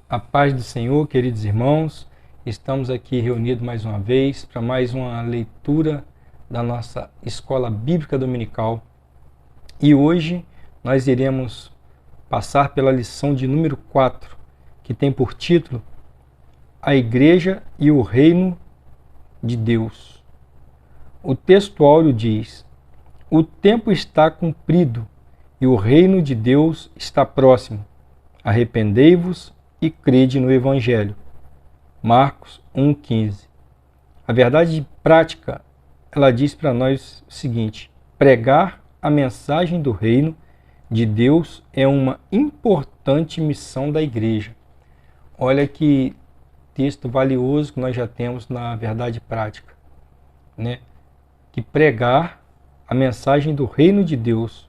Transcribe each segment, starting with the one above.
A paz do Senhor, queridos irmãos, estamos aqui reunidos mais uma vez para mais uma leitura da nossa Escola Bíblica Dominical. E hoje nós iremos passar pela lição de número 4, que tem por título A Igreja e o Reino de Deus. O texto áureo diz: O tempo está cumprido e o reino de Deus está próximo. Arrependei-vos e crede no Evangelho. Marcos 1,15. A verdade prática, ela diz para nós o seguinte: pregar a mensagem do reino de Deus é uma importante missão da igreja. Olha que texto valioso que nós já temos na verdade prática, né? Que pregar a mensagem do reino de Deus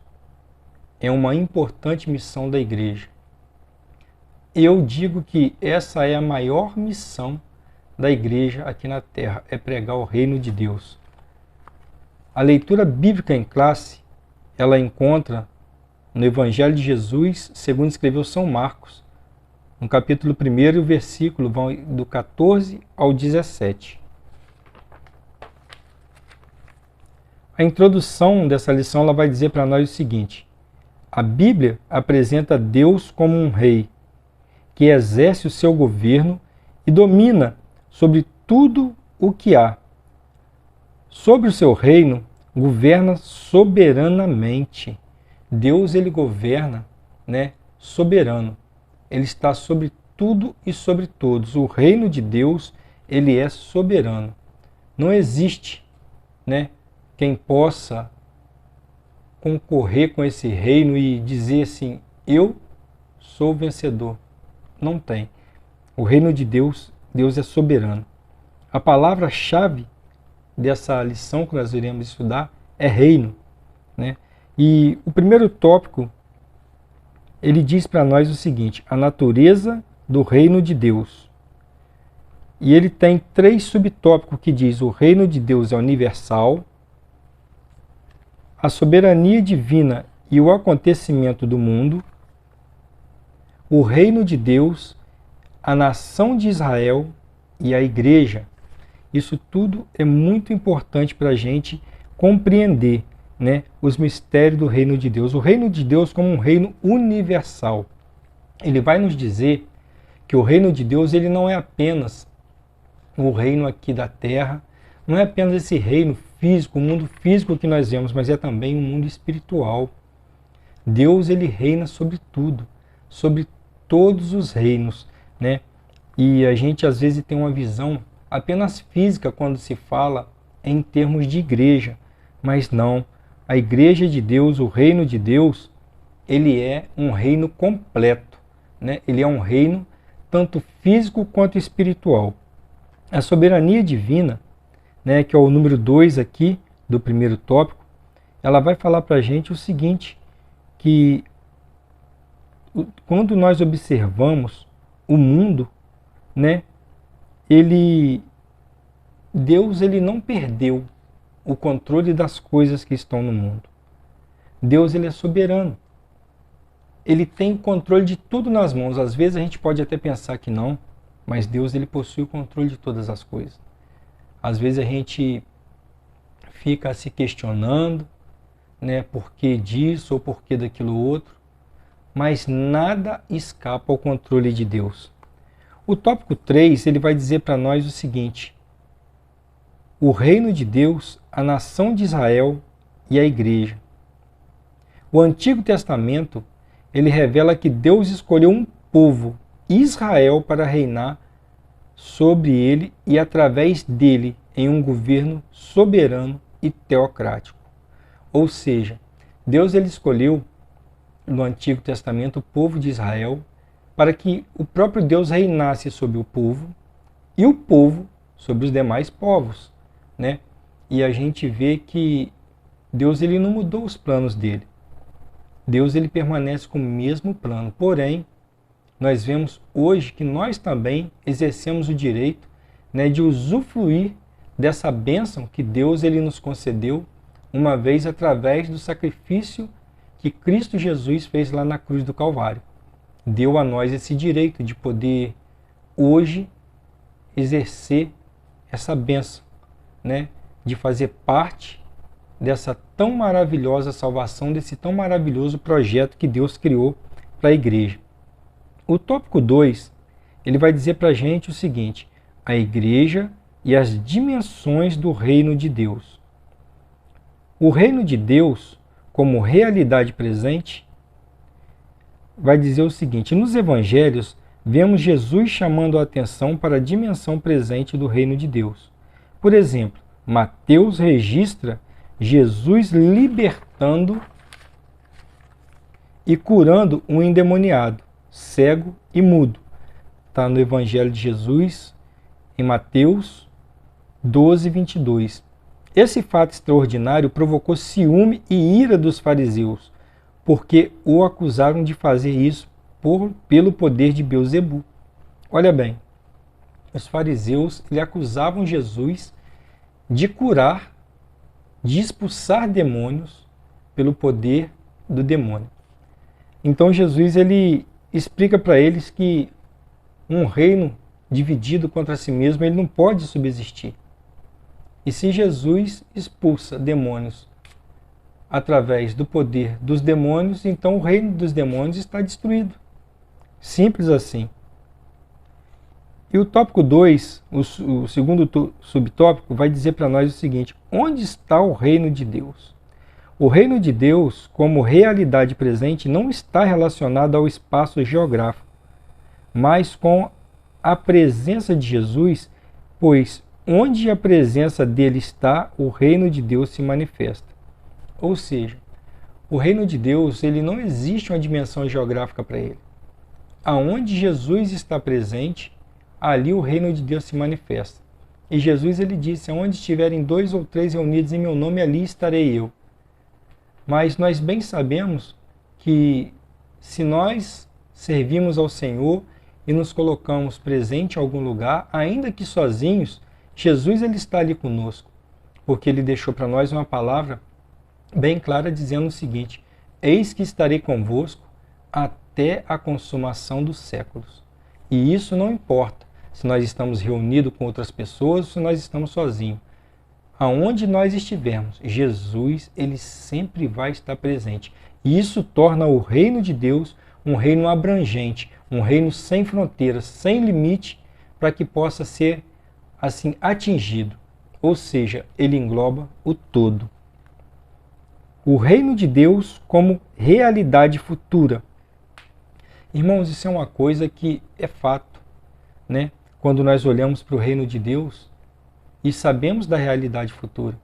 é uma importante missão da igreja. Eu digo que essa é a maior missão da igreja aqui na terra, é pregar o reino de Deus. A leitura bíblica em classe, ela encontra no Evangelho de Jesus, segundo escreveu São Marcos, no capítulo 1, o versículo vão do 14 ao 17. A introdução dessa lição ela vai dizer para nós o seguinte: a Bíblia apresenta Deus como um rei, que exerce o seu governo e domina sobre tudo o que há. Sobre o seu reino, governa soberanamente. Deus, ele governa, soberano. Ele está sobre tudo e sobre todos. O reino de Deus, ele é soberano. Não existe, quem possa concorrer com esse reino e dizer assim: eu sou vencedor. Não tem. O reino de Deus, Deus é soberano. A palavra-chave dessa lição que nós iremos estudar é reino, E o primeiro tópico, ele diz para nós o seguinte: a natureza do reino de Deus. E ele tem 3 subtópicos que diz: o reino de Deus é universal, a soberania divina e o acontecimento do mundo, o reino de Deus, a nação de Israel e a igreja. Isso tudo é muito importante para a gente compreender, os mistérios do reino de Deus. O reino de Deus como um reino universal. Ele vai nos dizer que o reino de Deus ele não é apenas o reino aqui da terra, não é apenas esse reino físico, o mundo físico que nós vemos, mas é também um mundo espiritual. Deus ele reina sobre tudo, sobre todos os reinos, E a gente às vezes tem uma visão apenas física quando se fala em termos de igreja, mas não. A igreja de Deus, o reino de Deus, ele é um reino completo, Ele é um reino tanto físico quanto espiritual. A soberania divina, que é o número 2 aqui do primeiro tópico, ela vai falar para a gente o seguinte, que quando nós observamos o mundo, Deus ele não perdeu o controle das coisas que estão no mundo. Deus ele é soberano. Ele tem o controle de tudo nas mãos. Às vezes a gente pode até pensar que não, mas Deus ele possui o controle de todas as coisas. Às vezes a gente fica se questionando, por que disso ou por que daquilo outro, mas nada escapa ao controle de Deus. O tópico 3, ele vai dizer para nós o seguinte: o reino de Deus, a nação de Israel e a igreja. O Antigo Testamento, ele revela que Deus escolheu um povo, Israel, para reinar sobre ele e através dele em um governo soberano e teocrático. Ou seja, Deus ele escolheu no Antigo Testamento o povo de Israel para que o próprio Deus reinasse sobre o povo e o povo sobre os demais povos, E a gente vê que Deus ele não mudou os planos dele. Deus ele permanece com o mesmo plano. Porém, nós vemos hoje que nós também exercemos o direito, de usufruir dessa bênção que Deus ele nos concedeu uma vez através do sacrifício que Cristo Jesus fez lá na cruz do Calvário. deu a nós esse direito de poder hoje exercer essa bênção, né? De fazer parte dessa tão maravilhosa salvação, desse tão maravilhoso projeto que Deus criou para a igreja. O tópico 2, ele vai dizer para a gente o seguinte: a igreja e as dimensões do reino de Deus. O reino de Deus, como realidade presente, vai dizer o seguinte: nos evangelhos, vemos Jesus chamando a atenção para a dimensão presente do reino de Deus. Por exemplo, Mateus registra Jesus libertando e curando um endemoniado, cego e mudo. Está no Evangelho de Jesus, em Mateus 12, 22. Esse fato extraordinário provocou ciúme e ira dos fariseus, porque o acusaram de fazer isso pelo poder de Beelzebu. Olha bem, os fariseus lhe acusavam Jesus de curar, de expulsar demônios pelo poder do demônio. Então Jesus ele explica para eles que um reino dividido contra si mesmo ele não pode subsistir. E se Jesus expulsa demônios através do poder dos demônios, então o reino dos demônios está destruído. Simples assim. E o tópico 2, o segundo subtópico, vai dizer para nós o seguinte: onde está o reino de Deus? O reino de Deus, como realidade presente, não está relacionado ao espaço geográfico, mas com a presença de Jesus, pois onde a presença dele está, o reino de Deus se manifesta. Ou seja, o reino de Deus, ele não existe uma dimensão geográfica para ele. Aonde Jesus está presente, ali o reino de Deus se manifesta. E Jesus ele disse: onde estiverem 2 ou 3 reunidos em meu nome, ali estarei eu. Mas nós bem sabemos que se nós servimos ao Senhor e nos colocamos presente em algum lugar, ainda que sozinhos, Jesus ele está ali conosco, porque ele deixou para nós uma palavra bem clara dizendo o seguinte: eis que estarei convosco até a consumação dos séculos. E isso não importa se nós estamos reunidos com outras pessoas ou se nós estamos sozinhos. Aonde nós estivermos, Jesus ele sempre vai estar presente. E isso torna o reino de Deus um reino abrangente, um reino sem fronteiras, sem limite, para que possa ser assim atingido. Ou seja, ele engloba o todo. O reino de Deus como realidade futura. Irmãos, isso é uma coisa que é fato, né? Quando nós olhamos para o reino de Deus e sabemos da realidade futura.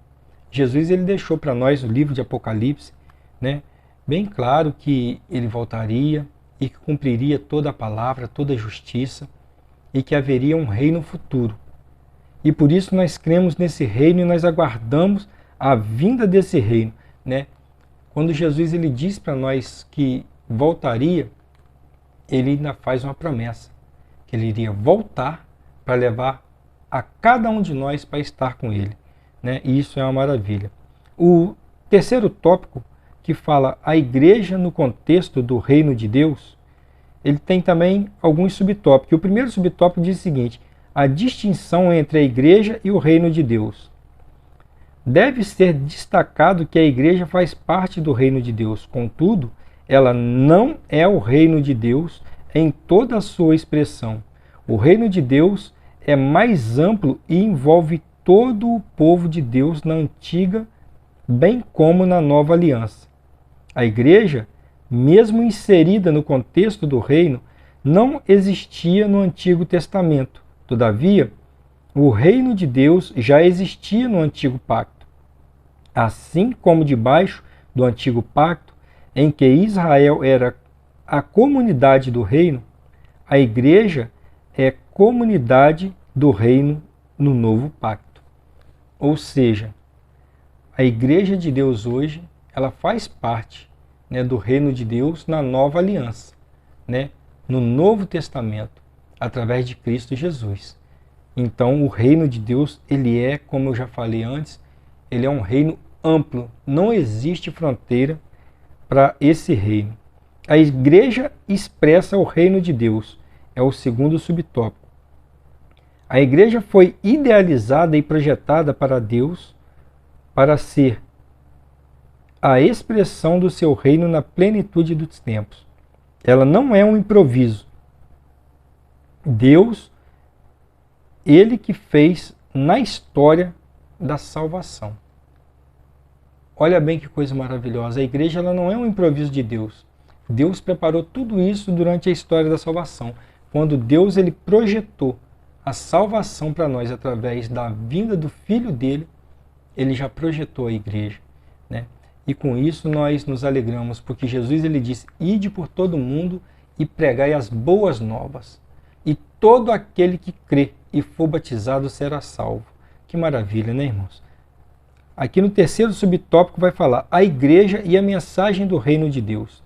Jesus ele deixou para nós no livro de Apocalipse, né, bem claro que ele voltaria e que cumpriria toda a palavra, toda a justiça e que haveria um reino futuro. E por isso nós cremos nesse reino e nós aguardamos a vinda desse reino, né? Quando Jesus ele diz para nós que voltaria, ele ainda faz uma promessa, que ele iria voltar para levar a cada um de nós para estar com ele, né? E isso é uma maravilha. O terceiro tópico, que fala a igreja no contexto do reino de Deus, ele tem também alguns subtópicos. O primeiro subtópico diz o seguinte: a distinção entre a igreja e o reino de Deus. Deve ser destacado que a igreja faz parte do reino de Deus, contudo, ela não é o reino de Deus em toda a sua expressão. O reino de Deus é mais amplo e envolve todo o povo de Deus na antiga, bem como na nova aliança. A igreja, mesmo inserida no contexto do reino, não existia no Antigo Testamento. Todavia, o reino de Deus já existia no Antigo Pacto. Assim como debaixo do Antigo Pacto, em que Israel era a comunidade do reino, a igreja é comunidade do reino no Novo Pacto. Ou seja, a igreja de Deus hoje, ela faz parte, né, do reino de Deus na nova aliança, né, no Novo Testamento, através de Cristo Jesus. Então, o reino de Deus, ele é, como eu já falei antes, ele é um reino amplo. Não existe fronteira para esse reino. A igreja expressa o reino de Deus. É o segundo subtópico. A igreja foi idealizada e projetada para Deus para ser a expressão do seu reino na plenitude dos tempos. Ela não é um improviso. Deus, Ele que fez na história da salvação. Olha bem que coisa maravilhosa. A igreja ela não é um improviso de Deus. Deus preparou tudo isso durante a história da salvação. Quando Deus ele projetou a salvação para nós através da vinda do Filho dele, ele já projetou a igreja, né? E com isso nós nos alegramos, porque Jesus ele disse: ide por todo mundo e pregai as boas novas. E todo aquele que crê e for batizado será salvo. Que maravilha, né, irmãos? Aqui no terceiro subtópico vai falar a igreja e a mensagem do reino de Deus.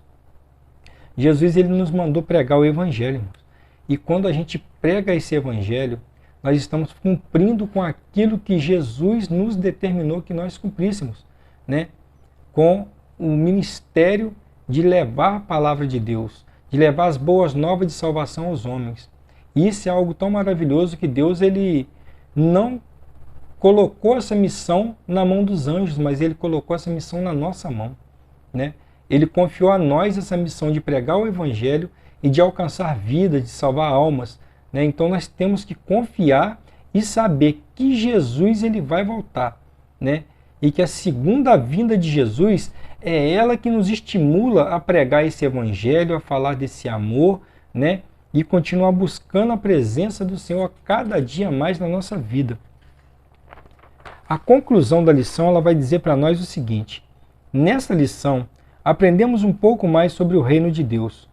Jesus ele nos mandou pregar o evangelho, irmãos. E quando a gente prega esse evangelho, nós estamos cumprindo com aquilo que Jesus nos determinou que nós cumpríssemos, né? Com o ministério de levar a palavra de Deus, de levar as boas novas de salvação aos homens. E isso é algo tão maravilhoso que Deus ele não colocou essa missão na mão dos anjos, mas ele colocou essa missão na nossa mão, né? Ele confiou a nós essa missão de pregar o evangelho e de alcançar vidas, de salvar almas, né? Então nós temos que confiar e saber que Jesus ele vai voltar, né? E que a segunda vinda de Jesus é ela que nos estimula a pregar esse evangelho, a falar desse amor, né? E continuar buscando a presença do Senhor a cada dia mais na nossa vida. A conclusão da lição ela vai dizer para nós o seguinte: nessa lição aprendemos um pouco mais sobre o reino de Deus.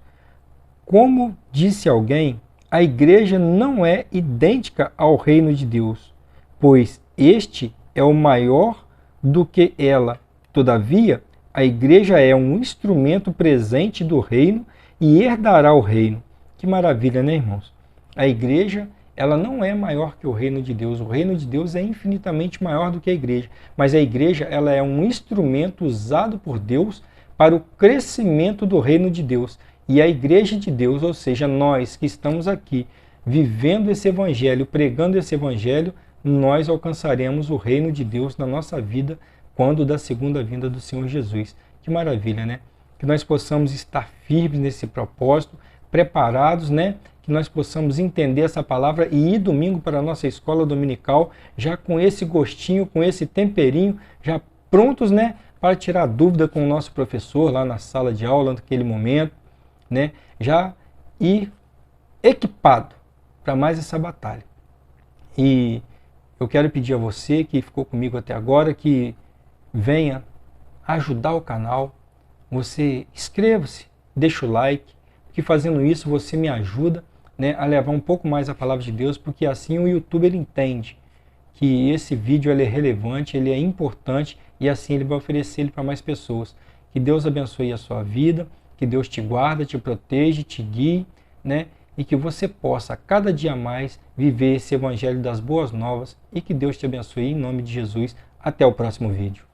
Como disse alguém, a igreja não é idêntica ao reino de Deus, pois este é o maior do que ela. Todavia, a igreja é um instrumento presente do reino e herdará o reino. Que maravilha, né, irmãos? A igreja ela não é maior que o reino de Deus. O reino de Deus é infinitamente maior do que a igreja. Mas a igreja ela é um instrumento usado por Deus para o crescimento do reino de Deus. E a igreja de Deus, ou seja, nós que estamos aqui vivendo esse evangelho, pregando esse evangelho, nós alcançaremos o reino de Deus na nossa vida quando da segunda vinda do Senhor Jesus. Que maravilha, né? Que nós possamos estar firmes nesse propósito, preparados, né? Que nós possamos entender essa palavra e ir domingo para a nossa escola dominical, já com esse gostinho, com esse temperinho, já prontos, né? Para tirar dúvida com o nosso professor lá na sala de aula, naquele momento, né? Já ir equipado para mais essa batalha. E eu quero pedir a você que ficou comigo até agora, que venha ajudar o canal. Você inscreva-se, deixa o like, porque fazendo isso você me ajuda, né, a levar um pouco mais a palavra de Deus, porque assim o YouTube ele entende que esse vídeo ele é relevante, ele é importante e assim ele vai oferecer ele para mais pessoas. Que Deus abençoe a sua vida, que Deus te guarda, te protege, te guie, né, e que você possa cada dia mais viver esse evangelho das boas novas e que Deus te abençoe em nome de Jesus. Até o próximo vídeo.